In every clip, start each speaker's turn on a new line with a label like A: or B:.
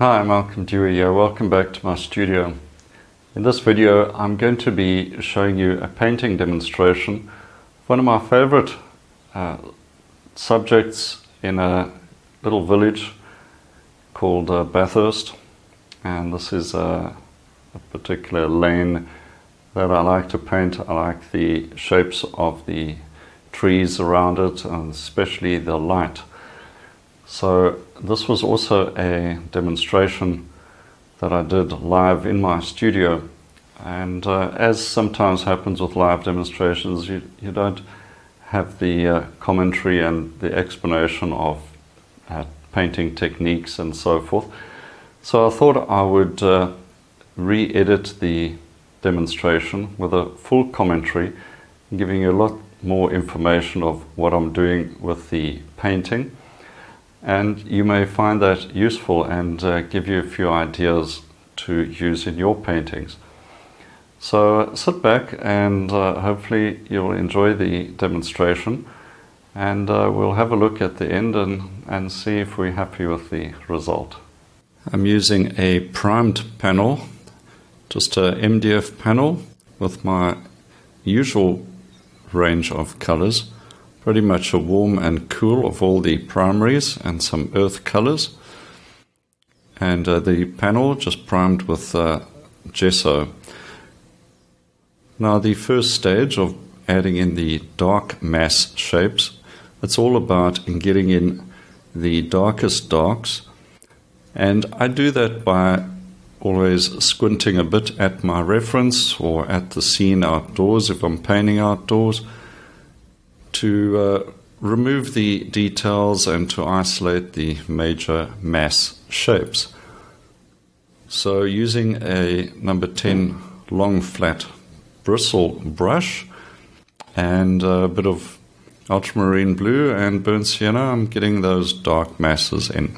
A: Hi, I'm Malcolm Dewey here. Welcome back to my studio. In this video I'm going to be showing you a painting demonstration of one of my favorite subjects in a little village called Bathurst, and this is a particular lane that I like to paint. I like the shapes of the trees around it and especially the light. So this was also a demonstration that I did live in my studio, and as sometimes happens with live demonstrations, you don't have the commentary and the explanation of painting techniques and so forth. So I thought I would re-edit the demonstration with a full commentary, giving you a lot more information of what I'm doing with the painting. And you may find that useful and give you a few ideas to use in your paintings. So sit back and hopefully you'll enjoy the demonstration, and we'll have a look at the end and see if we're happy with the result. I'm using a primed panel, just a MDF panel with my usual range of colors. Pretty much a warm and cool of all the primaries and some earth colors. And the panel just primed with gesso. Now the first stage of adding in the dark mass shapes, it's all about getting in the darkest darks. And I do that by always squinting a bit at my reference or at the scene outdoors if I'm painting outdoors, to remove the details and to isolate the major mass shapes. So using a number 10 long flat bristle brush and a bit of ultramarine blue and burnt sienna, I'm getting those dark masses in.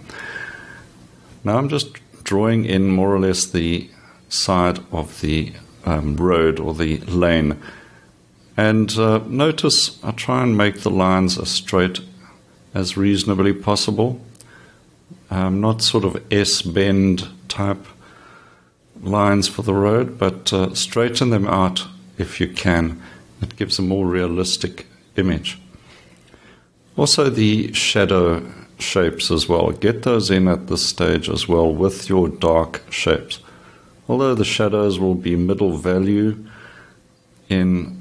A: Now I'm just drawing in more or less the side of the road or the lane. And notice I try and make the lines as straight as reasonably possible, not sort of S-bend type lines for the road, but straighten them out if you can. It gives a more realistic image. Also the shadow shapes as well. Get those in at this stage as well with your dark shapes. Although the shadows will be middle value in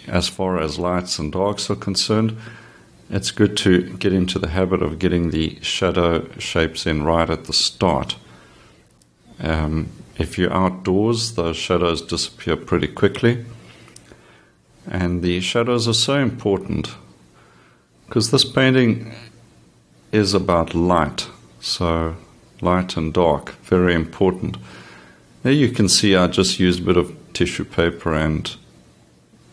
A: as far as lights and darks are concerned, it's good to get into the habit of getting the shadow shapes in right at the start. If you're outdoors, those shadows disappear pretty quickly, and the shadows are so important because this painting is about light, so light and dark, very important. There you can see I just used a bit of tissue paper and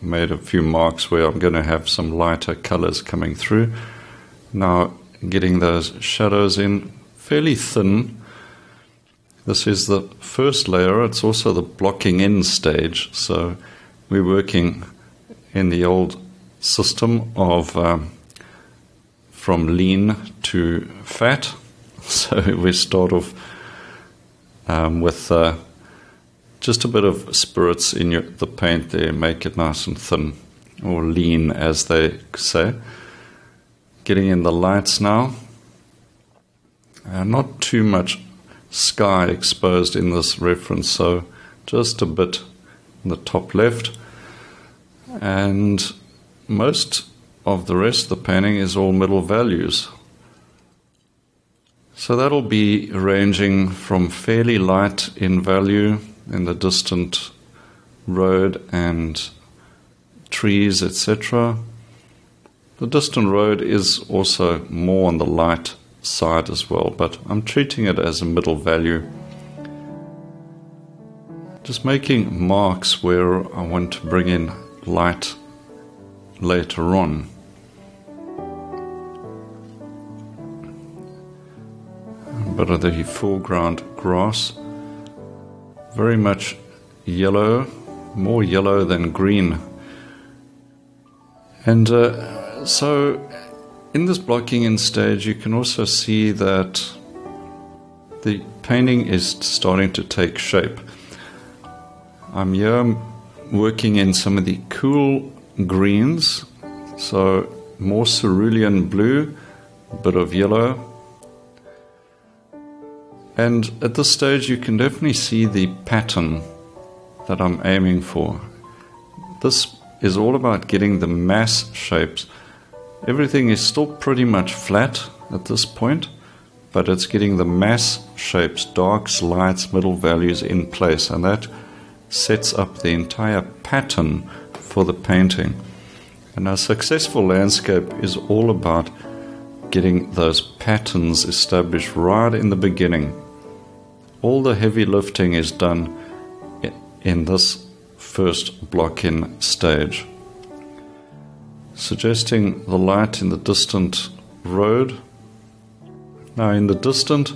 A: made a few marks where I'm going to have some lighter colors coming through. Now getting those shadows in fairly thin. This is the first layer. It's also the blocking in stage. So we're working in the old system of from lean to fat. So we start off with just a bit of spirits in the paint there, make it nice and thin, or lean as they say. Getting in the lights now. Not too much sky exposed in this reference, so just a bit in the top left. And most of the rest of the painting is all middle values. So that'll be ranging from fairly light in value in the distant road and trees, etc. The distant road is also more on the light side as well, but I'm treating it as a middle value. Just making marks where I want to bring in light later on. A bit of the foreground grass. Very much yellow, more yellow than green. And so in this blocking in stage, you can also see that the painting is starting to take shape. I'm here working in some of the cool greens, so more cerulean blue, a bit of yellow. And at this stage you can definitely see the pattern that I'm aiming for. This is all about getting the mass shapes. Everything is still pretty much flat at this point, but it's getting the mass shapes, darks, lights, middle values in place, and that sets up the entire pattern for the painting. And a successful landscape is all about getting those patterns established right in the beginning. All the heavy lifting is done in this first block-in stage. Suggesting the light in the distant road. Now in the distant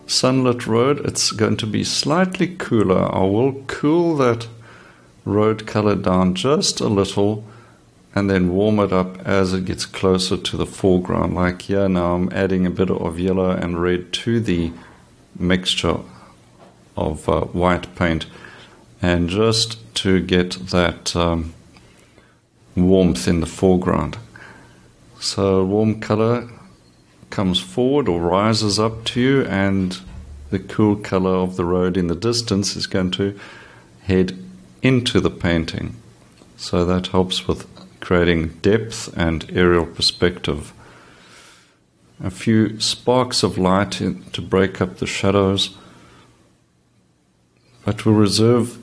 A: sunlit road, it's going to be slightly cooler. I will cool that road color down just a little and then warm it up as it gets closer to the foreground. Like here now I'm adding a bit of yellow and red to the mixture of white paint, and just to get that warmth in the foreground. So warm color comes forward or rises up to you, and the cool color of the road in the distance is going to head into the painting. So that helps with creating depth and aerial perspective. A few sparks of light to break up the shadows, but we'll reserve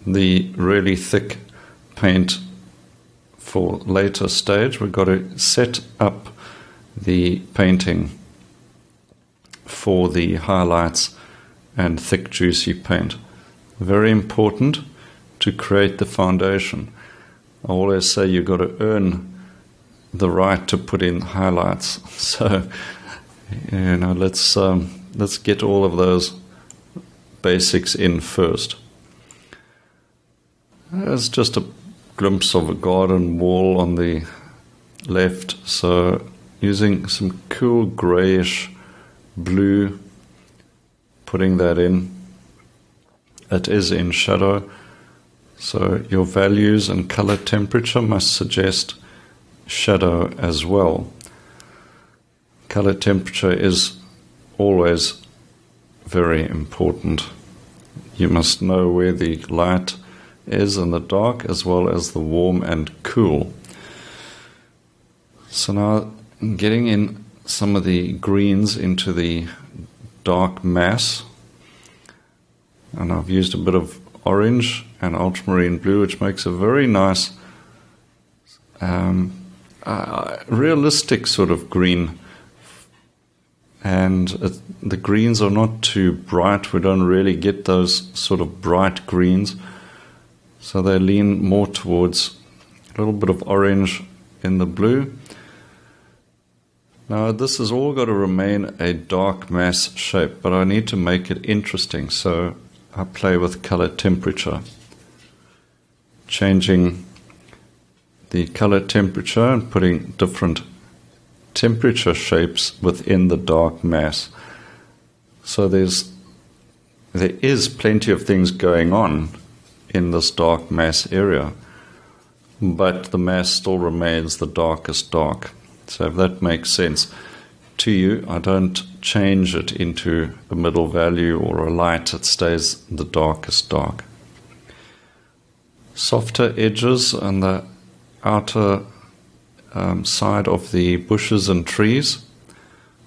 A: the really thick paint for later stage. We've got to set up the painting for the highlights and thick juicy paint. Very important to create the foundation. I always say you've got to earn the right to put in highlights. So, let's get all of those basics in first. There's just a glimpse of a garden wall on the left, so using some cool grayish blue, putting that in. It is in shadow, so your values and color temperature must suggest shadow as well. Color temperature is always very important. You must know where the light is in the dark as well as the warm and cool. So now getting in some of the greens into the dark mass, and I've used a bit of orange and ultramarine blue, which makes a very nice realistic sort of green. And the greens are not too bright. We don't really get those sort of bright greens, so they lean more towards a little bit of orange in the blue. Now this has all got to remain a dark mass shape, but I need to make it interesting, so I play with color temperature, changing the color temperature and putting different temperature shapes within the dark mass. So there is plenty of things going on in this dark mass area, but the mass still remains the darkest dark. So if that makes sense to you, I don't change it into a middle value or a light. It stays the darkest dark. Softer edges on the outer side of the bushes and trees,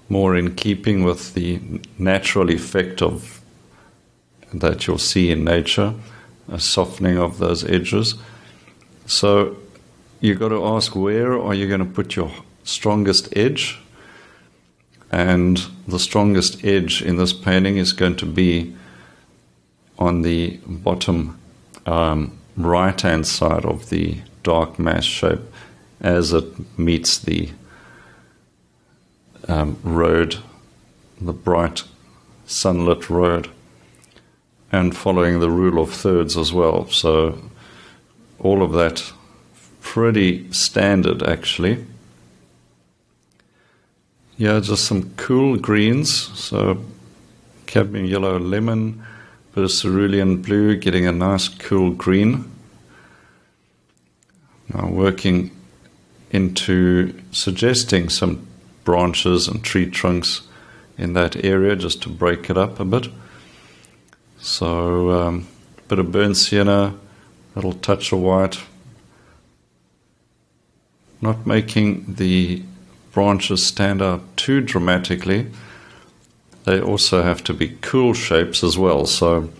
A: more in keeping with the natural effect of that you'll see in nature, a softening of those edges. So you've got to ask, where are you going to put your strongest edge? And the strongest edge in this painting is going to be on the bottom right hand side of the dark mass shape as it meets the road, the bright sunlit road, and following the rule of thirds as well. So all of that pretty standard actually. Yeah, just some cool greens. So cadmium yellow lemon, bit of cerulean blue, getting a nice cool green. Now working into suggesting some branches and tree trunks in that area just to break it up a bit. So a bit of burnt sienna, a little touch of white. Not making the branches stand out too dramatically. They also have to be cool shapes as well, so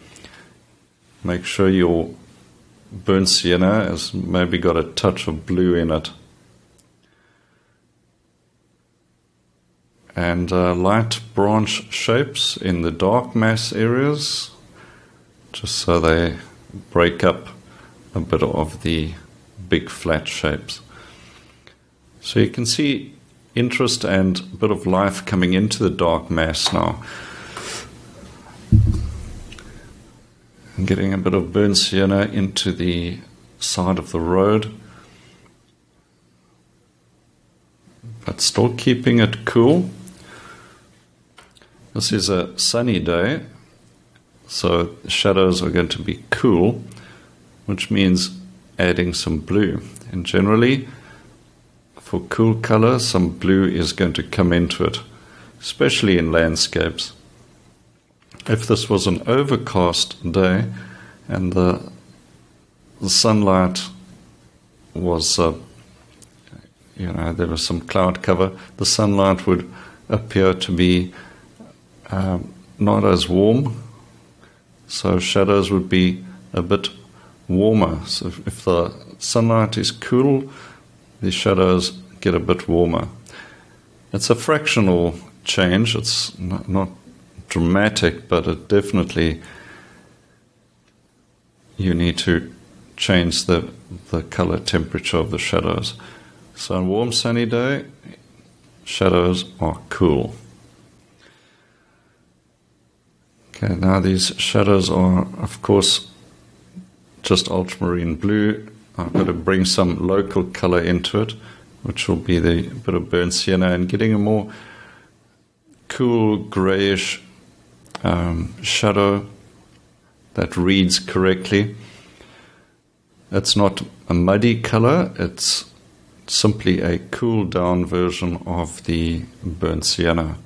A: make sure your burnt sienna has maybe got a touch of blue in it. And light branch shapes in the dark mass areas, just so they break up a bit of the big flat shapes. So you can see interest and a bit of life coming into the dark mass now. And getting a bit of burnt sienna into the side of the road, but still keeping it cool. This is a sunny day, so the shadows are going to be cool, which means adding some blue. And generally, for cool color, some blue is going to come into it, especially in landscapes. If this was an overcast day and the sunlight was, there was some cloud cover, the sunlight would appear to be not as warm, so shadows would be a bit warmer. So if the sunlight is cool, the shadows get a bit warmer. It's a fractional change, it's not dramatic, but it definitely, you need to change the color temperature of the shadows. So on a warm sunny day, shadows are cool. Okay, now these shadows are, of course, just ultramarine blue. I've got to bring some local color into it, which will be the bit of burnt sienna, and getting a more cool grayish shadow that reads correctly. It's not a muddy color, it's simply a cooled down version of the burnt sienna.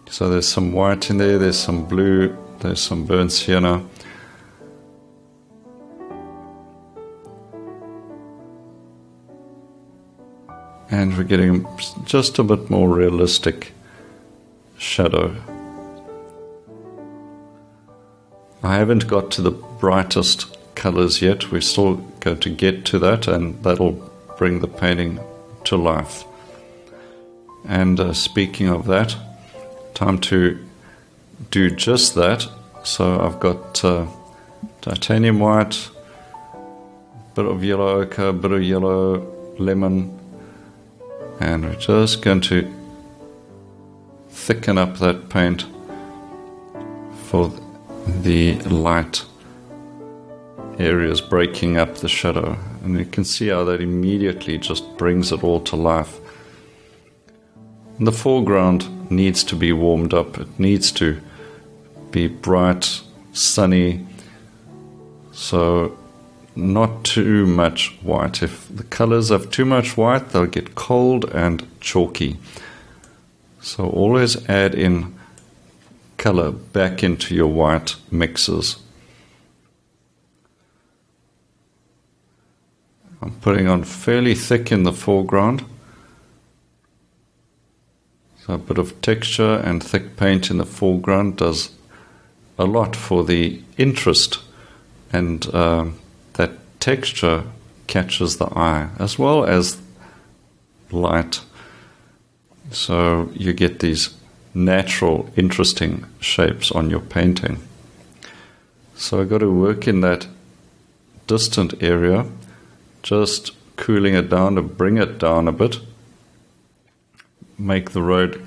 A: So there's some white in there, there's some blue, there's some burnt sienna. And we're getting just a bit more realistic shadow. I haven't got to the brightest colors yet. We're still going to get to that, and that'll bring the painting to life. And speaking of that, time to do just that. So I've got titanium white, bit of yellow ochre, bit of yellow lemon, and we're just going to thicken up that paint for the light areas, breaking up the shadow. And you can see how that immediately just brings it all to life. And the foreground needs to be warmed up. It needs to be bright, sunny, so not too much white. If the colors have too much white, they'll get cold and chalky. So always add in color back into your white mixes. I'm putting on fairly thick in the foreground. So a bit of texture and thick paint in the foreground does a lot for the interest, and that texture catches the eye as well as light. So you get these natural, interesting shapes on your painting. So I've got to work in that distant area, just cooling it down to bring it down a bit. Make the road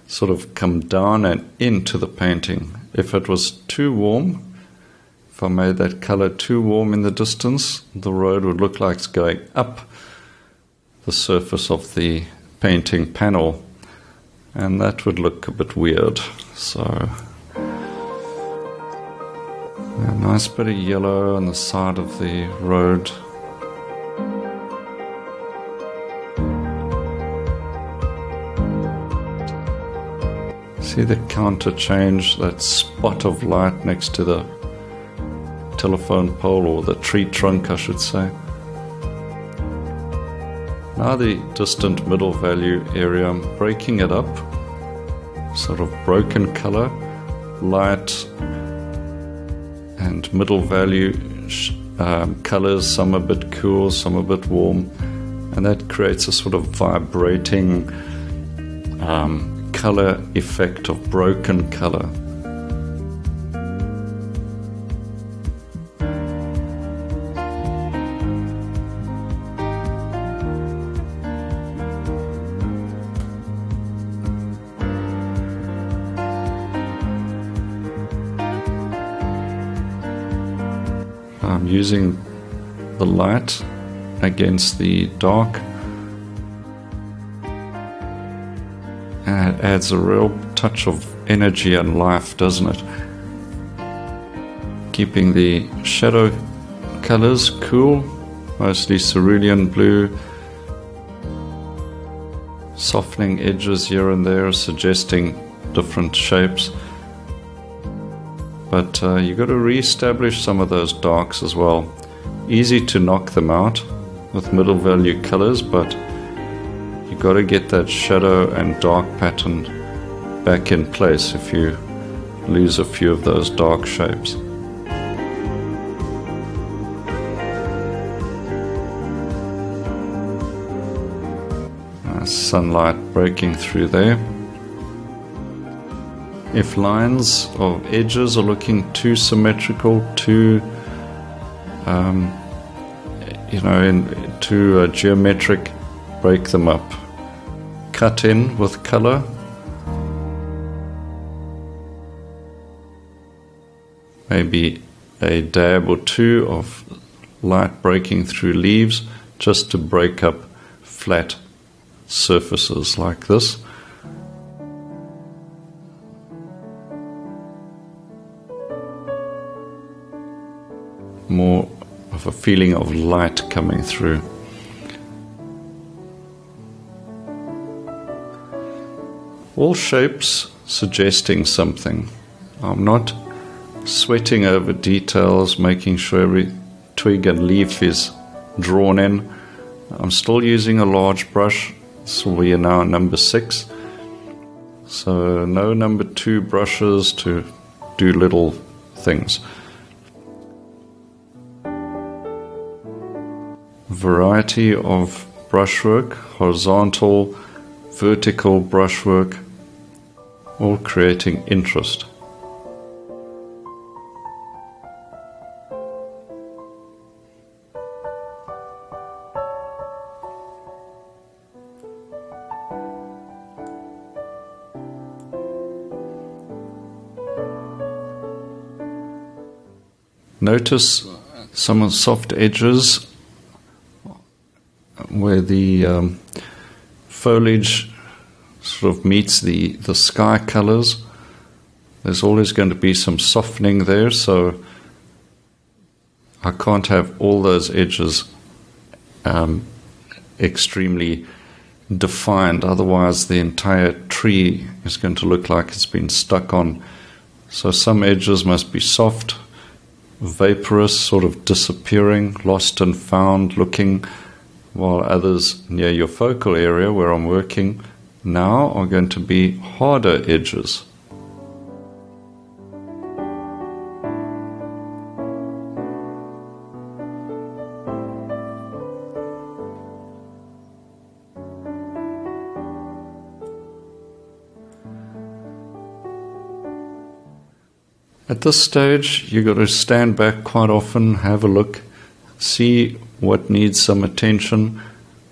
A: sort of come down and into the painting. If it was too warm, if I made that color too warm in the distance, the road would look like it's going up the surface of the painting panel, and that would look a bit weird. So a nice bit of yellow on the side of the road. See the counter change, that spot of light next to the telephone pole, or the tree trunk I should say. Now the distant middle value area, I'm breaking it up, sort of broken color, light and middle value colors, some a bit cool, some a bit warm, and that creates a sort of vibrating color effect of broken color. I'm using the light against the dark, and it adds a real touch of energy and life, doesn't it? Keeping the shadow colors cool, mostly cerulean blue, softening edges here and there, suggesting different shapes. But you've got to re-establish some of those darks as well. Easy to knock them out with middle value colors, but you've got to get that shadow and dark pattern back in place if you lose a few of those dark shapes. Sunlight breaking through there. If lines of edges are looking too symmetrical, too too geometric, break them up. Cut in with color. Maybe a dab or two of light breaking through leaves, just to break up flat surfaces like this. More of a feeling of light coming through. All shapes suggesting something. I'm not sweating over details, making sure every twig and leaf is drawn in. I'm still using a large brush. This will be now number 6. So no number 2 brushes to do little things. Variety of brushwork, horizontal, vertical brushwork, all creating interest. Notice some of the soft edges where the foliage sort of meets the sky colors. There's always going to be some softening there, so I can't have all those edges extremely defined, otherwise the entire tree is going to look like it's been stuck on. So some edges must be soft, vaporous, sort of disappearing, lost and found looking, while others near your focal area where I'm working now are going to be harder edges. At this stage, you've got to stand back quite often, have a look, see what needs some attention.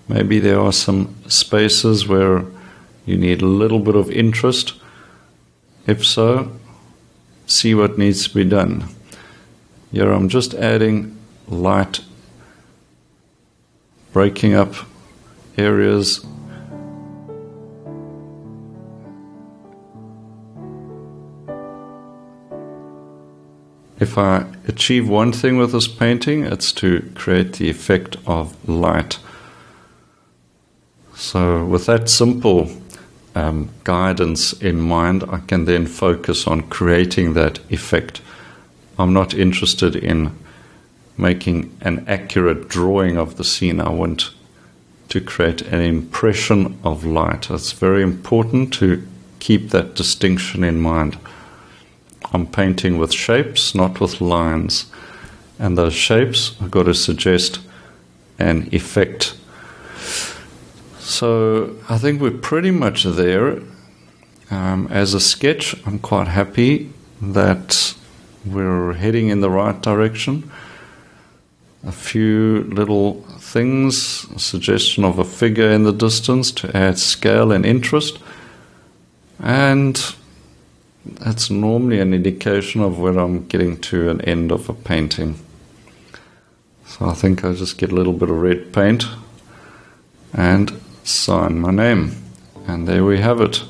A: Maybe there are some spaces where you need a little bit of interest. If so, see what needs to be done. Here I'm just adding light, breaking up areas, if I achieve one thing with this painting, it's to create the effect of light. So with that simple guidance in mind, I can then focus on creating that effect. I'm not interested in making an accurate drawing of the scene. I want to create an impression of light. It's very important to keep that distinction in mind. I'm painting with shapes, not with lines. And those shapes have got to suggest an effect. So I think we're pretty much there. As a sketch, I'm quite happy that we're heading in the right direction. A few little things, a suggestion of a figure in the distance to add scale and interest. And that's normally an indication of when I'm getting to an end of a painting. So I think I'll just get a little bit of red paint and sign my name. And there we have it.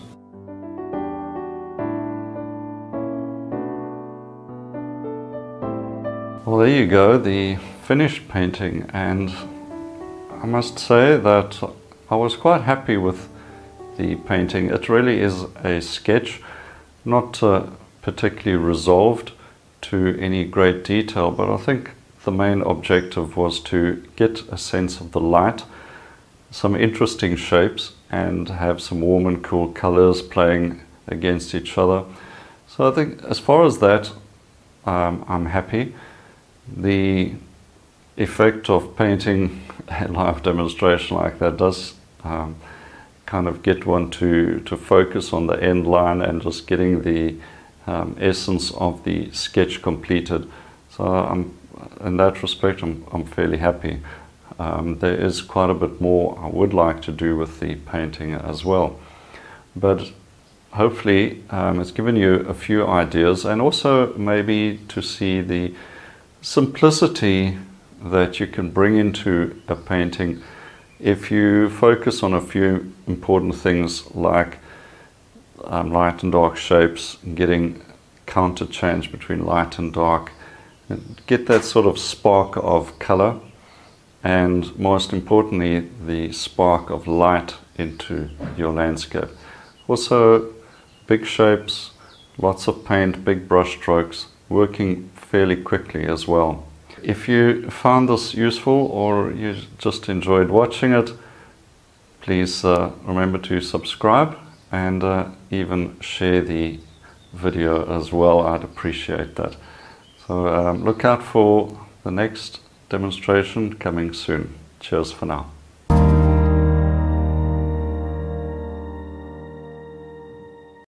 A: Well, there you go, the finished painting, and I must say that I was quite happy with the painting. It really is a sketch, not particularly resolved to any great detail, but I think the main objective was to get a sense of the light, some interesting shapes, and have some warm and cool colors playing against each other. So I think as far as that, I'm happy. The effect of painting a live demonstration like that does kind of get one to focus on the end line and just getting the essence of the sketch completed. So in that respect, I'm fairly happy. There is quite a bit more I would like to do with the painting as well. But hopefully it's given you a few ideas, and also maybe to see the simplicity that you can bring into a painting if you focus on a few important things like light and dark shapes, getting counter change between light and dark, and get that sort of spark of color, and most importantly the spark of light into your landscape. Also big shapes, lots of paint, big brush strokes, working fairly quickly as well. If you found this useful or you just enjoyed watching it, please remember to subscribe and even share the video as well. I'd appreciate that. So look out for the next demonstration coming soon. Cheers for now.